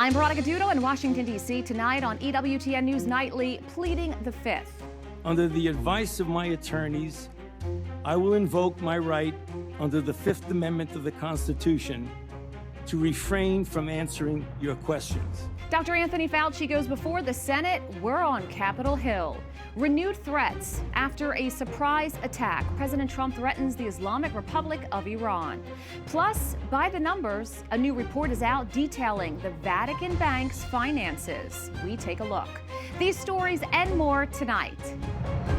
I'm Veronica Dudo in Washington, D.C. Tonight on EWTN News Nightly, pleading the Fifth. Under the advice of my attorneys, I will invoke my right under the Fifth Amendment of the Constitution to refrain from answering your questions. Dr. Anthony Fauci goes before the Senate. We're on Capitol Hill. Renewed threats after a surprise attack. President Trump threatens the Islamic Republic of Iran. Plus, by the numbers, a new report is out detailing the Vatican Bank's finances. We take a look. These stories and more tonight.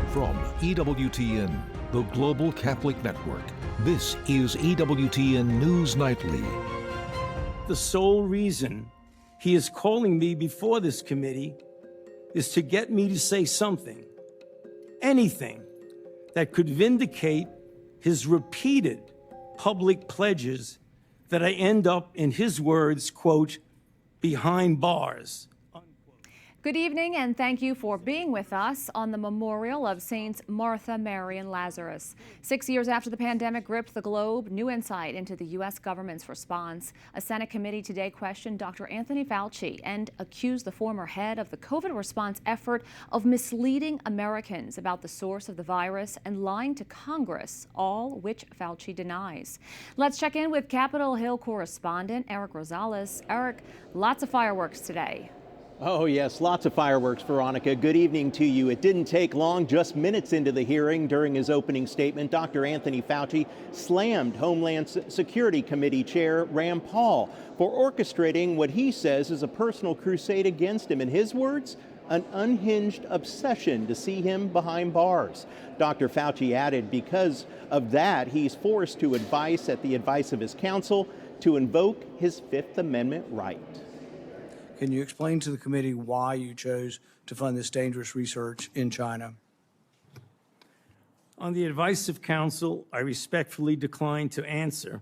From EWTN, the Global Catholic Network, this is EWTN News Nightly. The sole reason he is calling me before this committee is to get me to say something, anything, that could vindicate his repeated public pledges that I end up, in his words, quote, behind bars. Good evening, and thank you for being with us on the memorial of Saints Martha, Mary, and Lazarus. 6 years after the pandemic gripped the globe, new insight into the U.S. government's response. A Senate committee today questioned Dr. Anthony Fauci and accused the former head of the COVID response effort of misleading Americans about the source of the virus and lying to Congress, all which Fauci denies. Let's check in with Capitol Hill correspondent Eric Rosales. Eric, lots of fireworks today. Oh, yes, lots of fireworks, Veronica. Good evening to you. It didn't take long. Just minutes into the hearing, during his opening statement, Dr. Anthony Fauci slammed Homeland Security Committee Chair Rand Paul for orchestrating what he says is a personal crusade against him. In his words, an unhinged obsession to see him behind bars. Dr. Fauci added because of that, he's forced to advise, at the advice of his counsel, to invoke his Fifth Amendment right. Can you explain to the committee why you chose to fund this dangerous research in China? On the advice of counsel, I respectfully decline to answer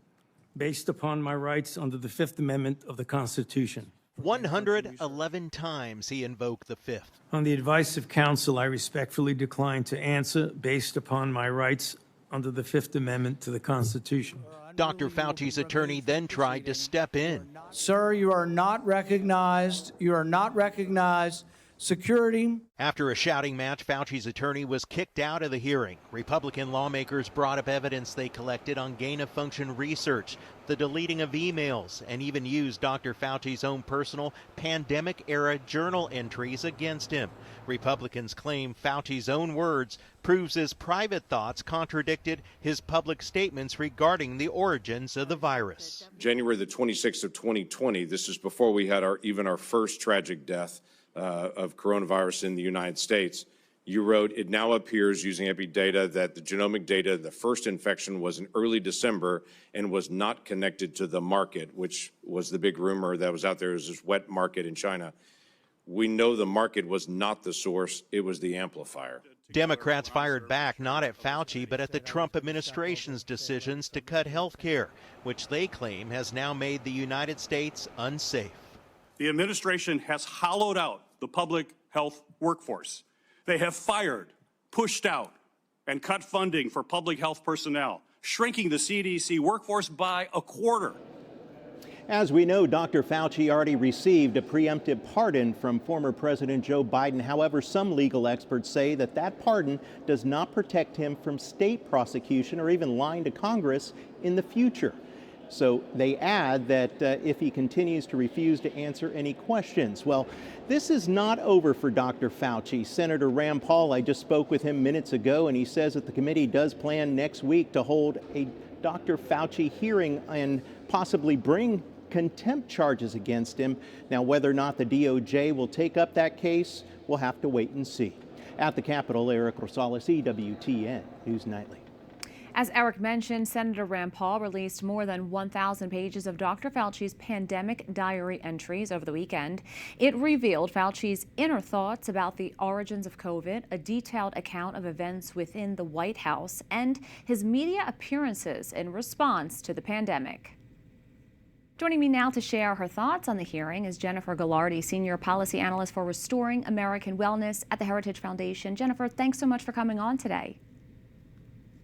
based upon my rights under the Fifth Amendment of the Constitution. 111 times he invoked the Fifth. On the advice of counsel, I respectfully decline to answer based upon my rights under the Fifth Amendment to the Constitution. Dr. Fauci's attorney then tried to step in. Sir, you are not recognized. You are not recognized. Security. After a shouting match, Fauci's attorney was kicked out of the hearing. Republican lawmakers brought up evidence they collected on gain-of-function research, the deleting of emails, and even used Dr. Fauci's own personal pandemic-era journal entries against him. Republicans claim Fauci's own words proves his private thoughts contradicted his public statements regarding the origins of the virus. January the 26th of 2020, this is before we had our first tragic death of coronavirus in the United States. You wrote, it now appears using epi data that the genomic data, the first infection was in early December and was not connected to the market, which was the big rumor that was out there, was this wet market in China. We know the market was not the source, it was the amplifier. Democrats fired back not at Fauci, but at the Trump administration's decisions to cut health care, which they claim has now made the United States unsafe. The administration has hollowed out the public health workforce. They have fired, pushed out, and cut funding for public health personnel, shrinking the CDC workforce by a quarter. As we know, Dr. Fauci already received a preemptive pardon from former President Joe Biden. However, some legal experts say that that pardon does not protect him from state prosecution or even lying to Congress in the future. So they add that if he continues to refuse to answer any questions. Well, this is not over for Dr. Fauci. Senator Rand Paul, I just spoke with him minutes ago, and he says that the committee does plan next week to hold a Dr. Fauci hearing and possibly bring contempt charges against him. Now, whether or not the DOJ will take up that case, we'll have to wait and see. At the Capitol, Eric Rosales, EWTN News Nightly. As Eric mentioned, Senator Rand Paul released more than 1,000 pages of Dr. Fauci's pandemic diary entries over the weekend. It revealed Fauci's inner thoughts about the origins of COVID, a detailed account of events within the White House, and his media appearances in response to the pandemic. Joining me now to share her thoughts on the hearing is Jennifer Gallardi, Senior Policy Analyst for Restoring American Wellness at the Heritage Foundation. Jennifer, thanks so much for coming on today.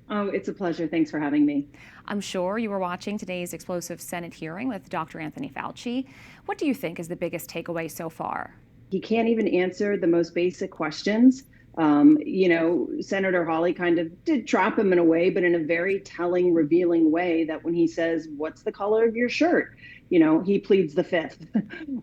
Oh, it's a pleasure. Thanks for having me. I'm sure you were watching today's explosive Senate hearing with Dr. Anthony Fauci. What do you think is the biggest takeaway so far? He can't even answer the most basic questions. Senator Hawley kind of did trap him in a way, but in a very telling, revealing way, that when he says, "What's the color of your shirt?" He pleads the fifth.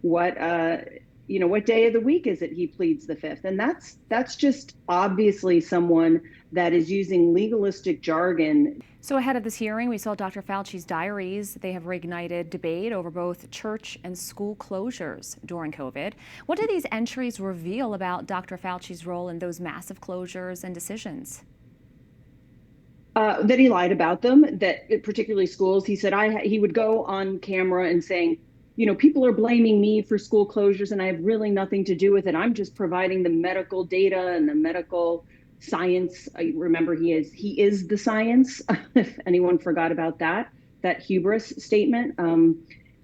What day of the week is it? He pleads the fifth. And that's just obviously someone that is using legalistic jargon. So ahead of this hearing, we saw Dr. Fauci's diaries. They have reignited debate over both church and school closures during COVID. What do these entries reveal about Dr. Fauci's role in those massive closures and decisions? That he lied about them, that particularly schools. He said he would go on camera and saying, people are blaming me for school closures and I have really nothing to do with it. I'm just providing the medical data and the medical science. Remember, he is the science, if anyone forgot about that hubris statement.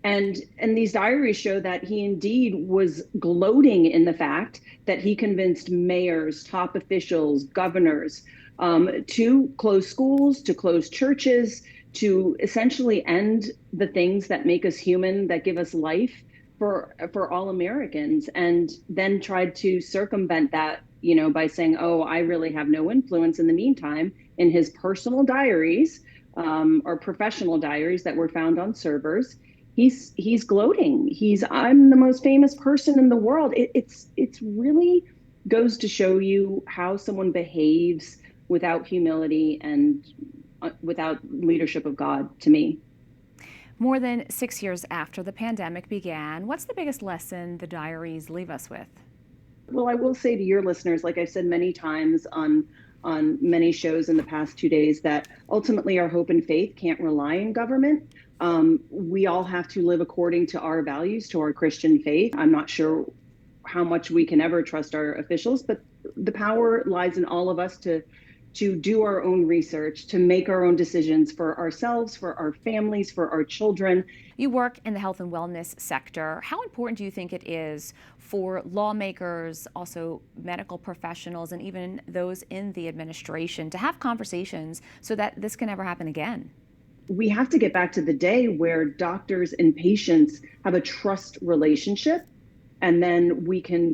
And these diaries show that he indeed was gloating in the fact that he convinced mayors, top officials, governors, to close schools, to close churches, to essentially end the things that make us human, that give us life for all Americans, and then tried to circumvent that, by saying, "Oh, I really have no influence." In the meantime, in his personal diaries, or professional diaries that were found on servers, he's gloating. I'm the most famous person in the world. It's really goes to show you how someone behaves without humility and without leadership of God, to me. More than 6 years after the pandemic began, what's the biggest lesson the diaries leave us with? Well, I will say to your listeners, like I've said many times on many shows in the past 2 days, that ultimately our hope and faith can't rely on government. We all have to live according to our values, to our Christian faith. I'm not sure how much we can ever trust our officials, but the power lies in all of us to do our own research, to make our own decisions for ourselves, for our families, for our children. You work in the health and wellness sector. How important do you think it is for lawmakers, also medical professionals, and even those in the administration to have conversations so that this can never happen again? We have to get back to the day where doctors and patients have a trust relationship, and then we can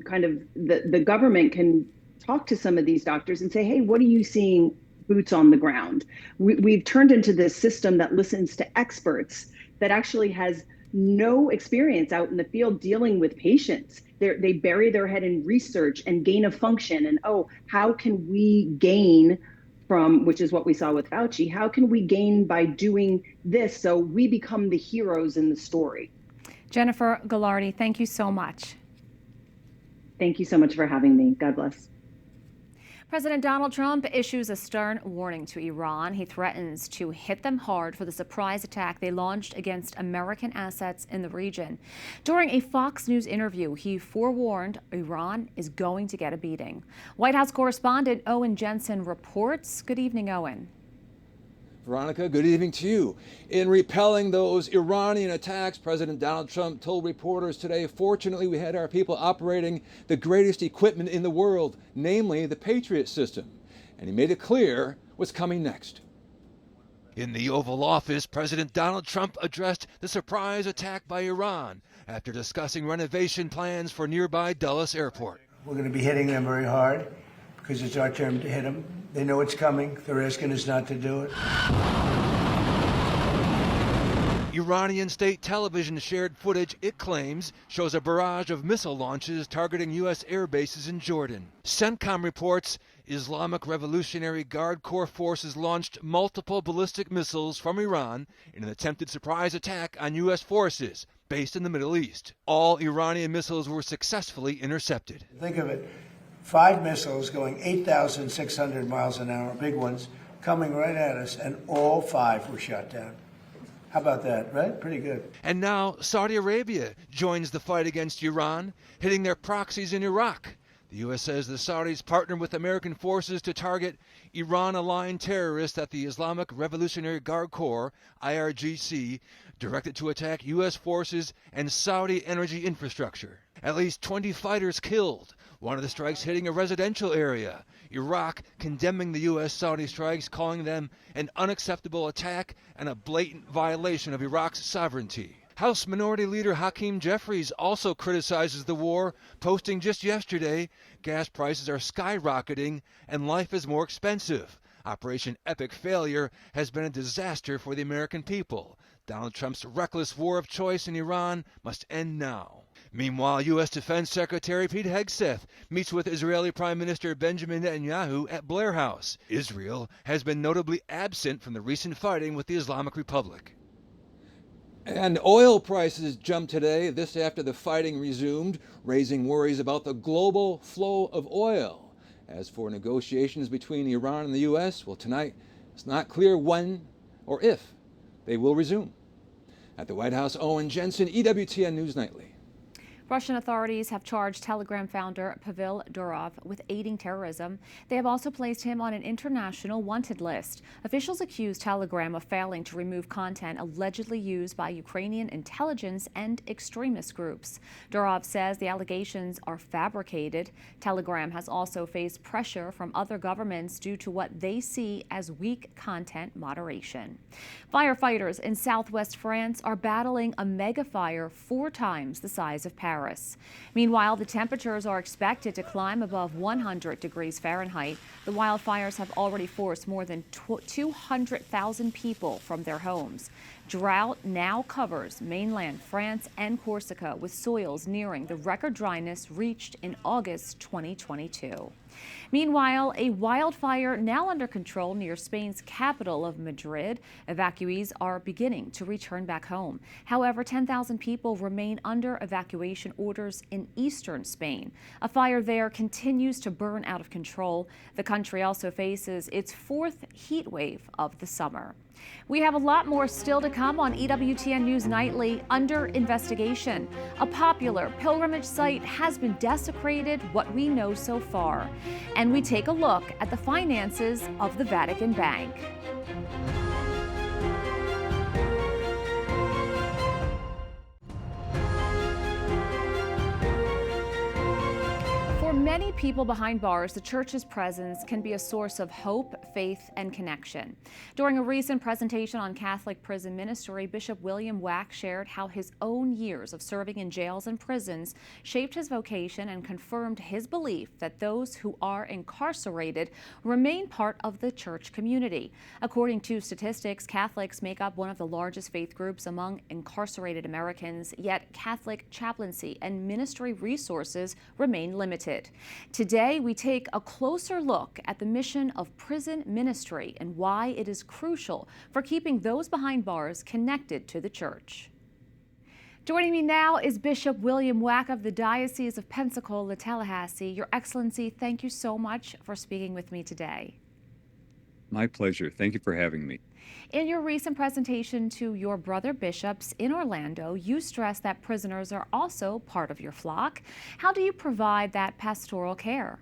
the government can talk to some of these doctors and say, "Hey, what are you seeing boots on the ground?" We've turned into this system that listens to experts that actually has no experience out in the field dealing with patients. They bury their head in research and gain of function. And, how can we gain from, which is what we saw with Fauci, how can we gain by doing this so we become the heroes in the story? Jennifer Gallardi, thank you so much. Thank you so much for having me. God bless. President Donald Trump issues a stern warning to Iran. He threatens to hit them hard for the surprise attack they launched against American assets in the region. During a Fox News interview, he forewarned Iran is going to get a beating. White House correspondent Owen Jensen reports. Good evening, Owen. Veronica, good evening to you. In repelling those Iranian attacks, President Donald Trump told reporters today, "Fortunately, we had our people operating the greatest equipment in the world, namely the Patriot system." And he made it clear what's coming next. In the Oval Office, President Donald Trump addressed the surprise attack by Iran after discussing renovation plans for nearby Dulles Airport. We're going to be hitting them very hard because it's our turn to hit them. They know it's coming. They're asking us not to do it. Iranian state television shared footage it claims shows a barrage of missile launches targeting U.S. air bases in Jordan. CENTCOM reports Islamic Revolutionary Guard Corps forces launched multiple ballistic missiles from Iran in an attempted surprise attack on U.S. forces based in the Middle East. All Iranian missiles were successfully intercepted. Think of it. 5 missiles going 8,600 miles an hour, big ones, coming right at us, and all 5 were shot down. How about that, right? Pretty good. And now Saudi Arabia joins the fight against Iran, hitting their proxies in Iraq. The U.S. says the Saudis partnered with American forces to target Iran-aligned terrorists at the Islamic Revolutionary Guard Corps, IRGC, directed to attack U.S. forces and Saudi energy infrastructure. At least 20 fighters killed, one of the strikes hitting a residential area. Iraq condemning the U.S.-Saudi strikes, calling them an unacceptable attack and a blatant violation of Iraq's sovereignty. House Minority Leader Hakeem Jeffries also criticizes the war, posting just yesterday, gas prices are skyrocketing and life is more expensive. Operation Epic Failure has been a disaster for the American people. Donald Trump's reckless war of choice in Iran must end now. Meanwhile, U.S. Defense Secretary Pete Hegseth meets with Israeli Prime Minister Benjamin Netanyahu at Blair House. Israel has been notably absent from the recent fighting with the Islamic Republic. And oil prices jumped today, this after the fighting resumed, raising worries about the global flow of oil. As for negotiations between Iran and the U.S., well, tonight it's not clear when or if they will resume. At the White House, Owen Jensen, EWTN News Nightly. Russian authorities have charged Telegram founder Pavel Durov with aiding terrorism. They have also placed him on an international wanted list. Officials accuse Telegram of failing to remove content allegedly used by Ukrainian intelligence and extremist groups. Durov says the allegations are fabricated. Telegram has also faced pressure from other governments due to what they see as weak content moderation. Firefighters in southwest France are battling a mega fire 4 times the size of Paris. Meanwhile, the temperatures are expected to climb above 100 degrees Fahrenheit. The wildfires have already forced more than 200,000 people from their homes. Drought now covers mainland France and Corsica, with soils nearing the record dryness reached in August 2022. Meanwhile, a wildfire now under control near Spain's capital of Madrid. Evacuees are beginning to return back home. However, 10,000 people remain under evacuation orders in eastern Spain. A fire there continues to burn out of control. The country also faces its 4th heat wave of the summer. We have a lot more still to come on EWTN News Nightly. Under investigation, a popular pilgrimage site has been desecrated, what we know so far. And we take a look at the finances of the Vatican Bank. For many people behind bars, the church's presence can be a source of hope, faith, and connection. During a recent presentation on Catholic prison ministry, Bishop William Wack shared how his own years of serving in jails and prisons shaped his vocation and confirmed his belief that those who are incarcerated remain part of the church community. According to statistics, Catholics make up one of the largest faith groups among incarcerated Americans, yet Catholic chaplaincy and ministry resources remain limited. Today, we take a closer look at the mission of prison ministry and why it is crucial for keeping those behind bars connected to the church. Joining me now is Bishop William Wack of the Diocese of Pensacola, Tallahassee. Your Excellency, thank you so much for speaking with me today. My pleasure. Thank you for having me. In your recent presentation to your brother bishops in Orlando, you stressed that prisoners are also part of your flock. How do you provide that pastoral care?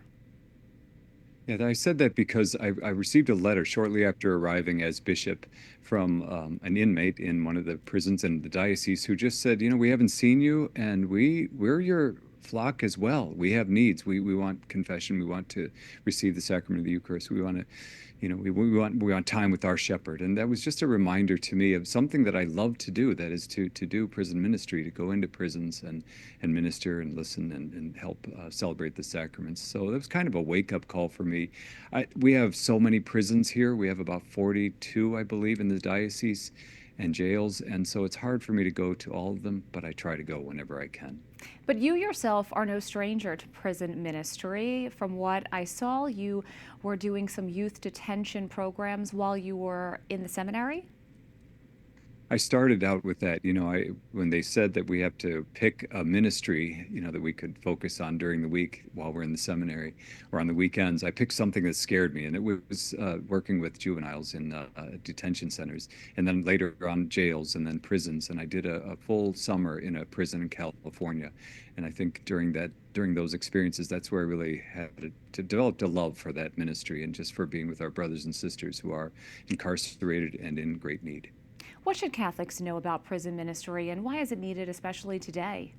Yeah, I said that because I received a letter shortly after arriving as bishop from an inmate in one of the prisons in the diocese who just said, you know, we haven't seen you and we're your flock as well. We have needs. We want confession. We want to receive the sacrament of the Eucharist. We want to, you know, we want time with our shepherd. And that was just a reminder to me of something that I love to do, that is to do prison ministry, to go into prisons and minister and listen and help celebrate the sacraments. So that was kind of a wake-up call for me. We have so many prisons here. We have about 42, I believe, in the diocese and jails, and so it's hard for me to go to all of them, but I try to go whenever I can. But you yourself are no stranger to prison ministry. From what I saw, you were doing some youth detention programs while you were in the seminary? I started out with that, you know, when they said that we have to pick a ministry, you know, that we could focus on during the week while we're in the seminary or on the weekends, I picked something that scared me, and it was working with juveniles in detention centers, and then later on jails and then prisons. And I did a full summer in a prison in California. And I think during those experiences, that's where I really had to develop a love for that ministry and just for being with our brothers and sisters who are incarcerated and in great need. What should Catholics know about prison ministry, and why is it needed, especially today?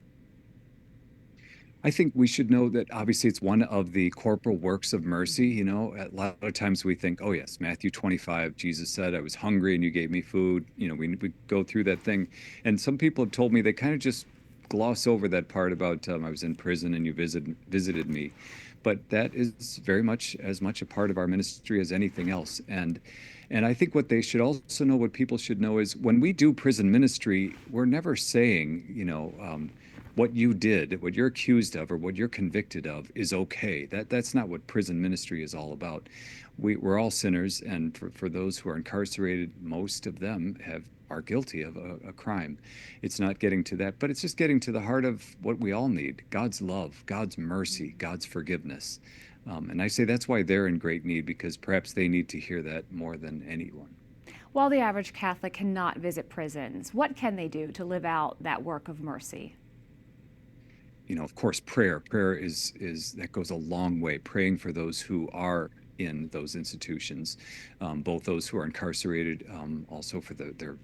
I think we should know that obviously it's one of the corporal works of mercy. You know, a lot of times we think, oh yes, Matthew 25, Jesus said, I was hungry and you gave me food. You know, we go through that thing. And some people have told me they kind of just gloss over that part about I was in prison and you visited me. But that is very much as much a part of our ministry as anything else. And I think what they should also know, what people should know, is when we do prison ministry, we're never saying, you know, what you did, what you're accused of, or what you're convicted of is okay. That's not what prison ministry is all about. We're all sinners, and for those who are incarcerated, most of them are guilty of a crime. It's not getting to that, but it's just getting to the heart of what we all need: God's love, God's mercy, God's forgiveness. And I say that's why they're in great need, because perhaps they need to hear that more than anyone. While the average Catholic cannot visit prisons, what can they do to live out that work of mercy? You know, of course, prayer is that goes a long way. Praying for those who are in those institutions, both those who are incarcerated, also for the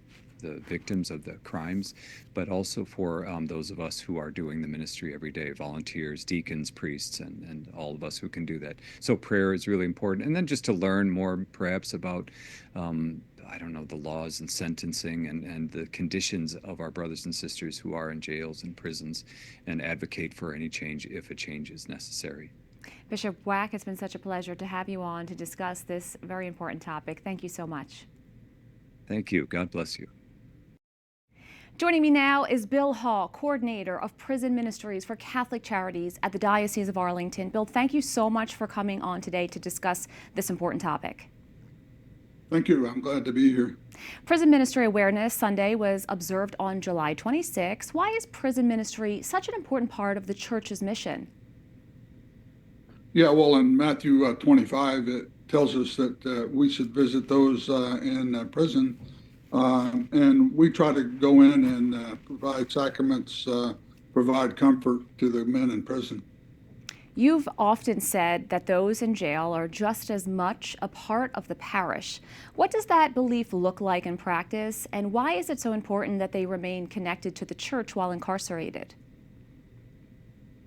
victims of the crimes, but also for those of us who are doing the ministry every day, volunteers, deacons, priests, and all of us who can do that. So prayer is really important. And then just to learn more perhaps about, I don't know, the laws and sentencing and the conditions of our brothers and sisters who are in jails and prisons, and advocate for any change if a change is necessary. Bishop Wack, it's been such a pleasure to have you on to discuss this very important topic. Thank you so much. Thank you. God bless you. Joining me now is Bill Hall, coordinator of prison ministries for Catholic Charities at the Diocese of Arlington. Bill, thank you so much for coming on today to discuss this important topic. Thank you. I'm glad to be here. Prison Ministry Awareness Sunday was observed on July 26. Why is prison ministry such an important part of the Church's mission? Yeah, well, in Matthew 25, it tells us that we should visit those in prison. And we try to go in and provide sacraments, provide comfort to the men in prison. You've often said that those in jail are just as much a part of the parish. What does that belief look like in practice, and why is it so important that they remain connected to the Church while incarcerated?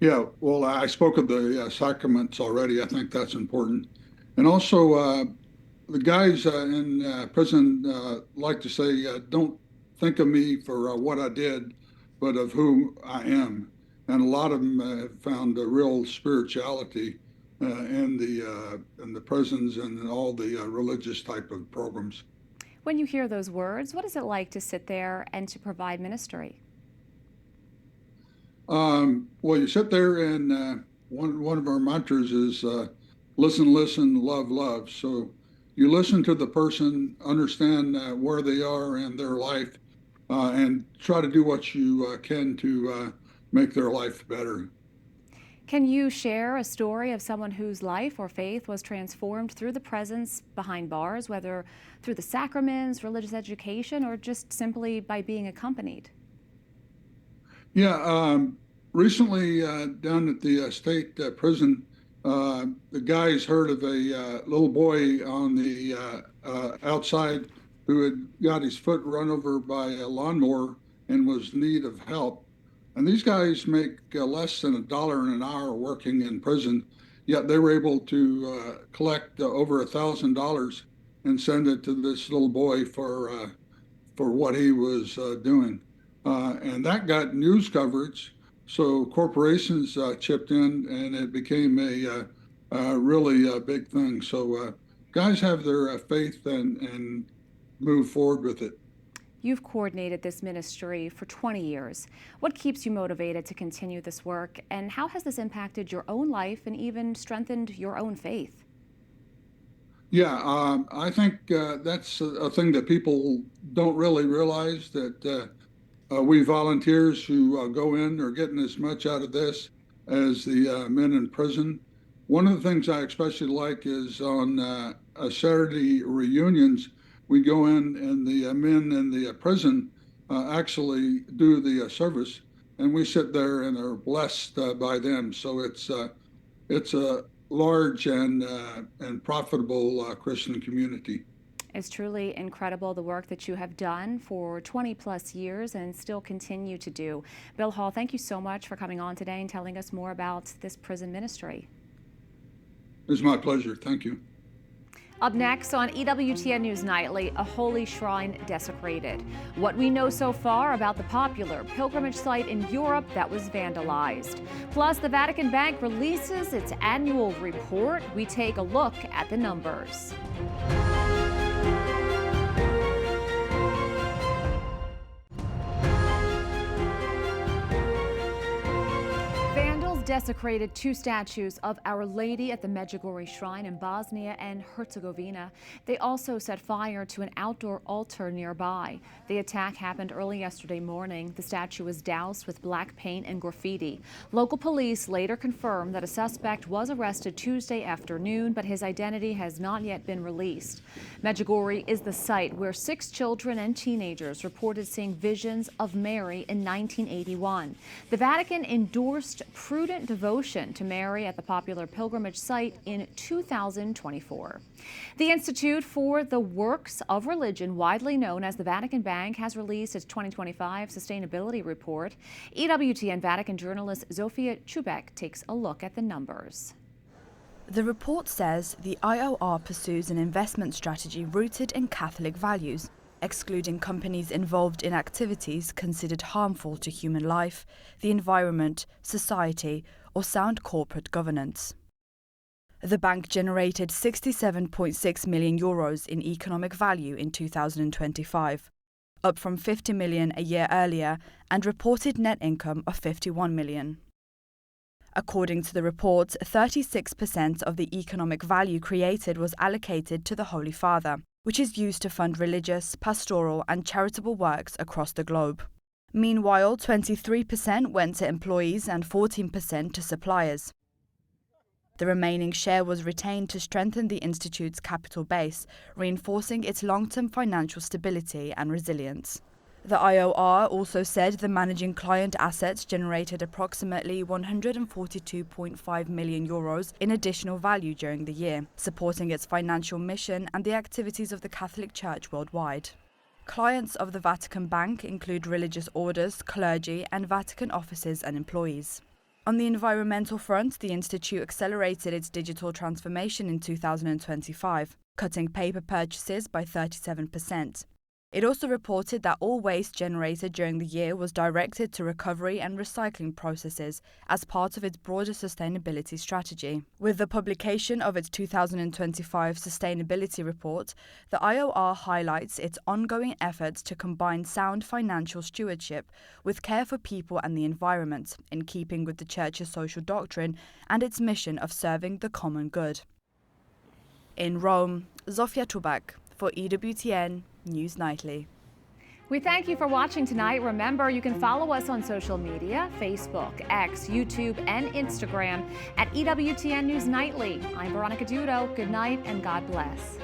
Yeah, well, I spoke of the sacraments already. I think that's important. And also, the guys in prison like to say, don't think of me for what I did, but of who I am. And a lot of them have found a real spirituality in the prisons and all the religious type of programs. When you hear those words, what is it like to sit there and to provide ministry? Well, you sit there, and one of our mantras is listen, listen, love, love. So you listen to the person, understand where they are in their life, and try to do what you can to make their life better. Can you share a story of someone whose life or faith was transformed through the presence behind bars, whether through the sacraments, religious education, or just simply by being accompanied? Yeah, recently down at the state prison, the guys heard of a little boy on the outside who had got his foot run over by a lawnmower and was in need of help. And these guys make less than $1 an hour working in prison, yet they were able to collect over $1,000 and send it to this little boy for what he was doing. And that got news coverage. So corporations chipped in, and it became a really big thing. So guys have their faith and move forward with it. You've coordinated this ministry for 20 years. What keeps you motivated to continue this work, and how has this impacted your own life and even strengthened your own faith? Yeah, I think that's a thing that people don't really realize, that we volunteers who go in are getting as much out of this as the men in prison. One of the things I especially like is on Saturday reunions, we go in and the men in the prison actually do the service, and we sit there and are blessed by them. So it's a large and profitable Christian community. It's truly incredible the work that you have done for 20 plus years and still continue to do. Bill Hall, thank you so much for coming on today and telling us more about this prison ministry. It's my pleasure. Thank you. Up next on EWTN News Nightly, a holy shrine desecrated. What we know so far about the popular pilgrimage site in Europe that was vandalized. Plus, the Vatican Bank releases its annual report. We take a look at the numbers. Desecrated two statues of Our Lady at the Medjugorje shrine in Bosnia and Herzegovina. They also set fire to an outdoor altar nearby. The attack happened early yesterday morning. The statue was doused with black paint and graffiti. Local police later confirmed that a suspect was arrested Tuesday afternoon, but his identity has not yet been released. Medjugorje is the site where 6 children and teenagers reported seeing visions of Mary in 1981. The Vatican endorsed prudent devotion to Mary at the popular pilgrimage site in 2024. The Institute for the Works of Religion, widely known as the Vatican Bank, has released its 2025 sustainability report. EWTN Vatican journalist Zofia Chubek takes a look at the numbers. The report says the IOR pursues an investment strategy rooted in Catholic values, excluding companies involved in activities considered harmful to human life, the environment, society, or sound corporate governance. The bank generated €67.6 million in economic value in 2025, up from $50 million a year earlier, and reported net income of $51 million. According to the report, 36% of the economic value created was allocated to the Holy Father, which is used to fund religious, pastoral, and charitable works across the globe. Meanwhile, 23% went to employees and 14% to suppliers. The remaining share was retained to strengthen the Institute's capital base, reinforcing its long-term financial stability and resilience. The IOR also said the managing client assets generated approximately €142.5 million in additional value during the year, supporting its financial mission and the activities of the Catholic Church worldwide. Clients of the Vatican Bank include religious orders, clergy, and Vatican offices and employees. On the environmental front, the Institute accelerated its digital transformation in 2025, cutting paper purchases by 37%. It also reported that all waste generated during the year was directed to recovery and recycling processes as part of its broader sustainability strategy. With the publication of its 2025 sustainability report, the IOR highlights its ongoing efforts to combine sound financial stewardship with care for people and the environment, in keeping with the Church's social doctrine and its mission of serving the common good. In Rome, Zofia Chubek for EWTN News Nightly. We thank you for watching tonight. Remember, you can follow us on social media, Facebook, X, YouTube, and Instagram at EWTN News Nightly. I'm Veronica Dudo. Good night and God bless.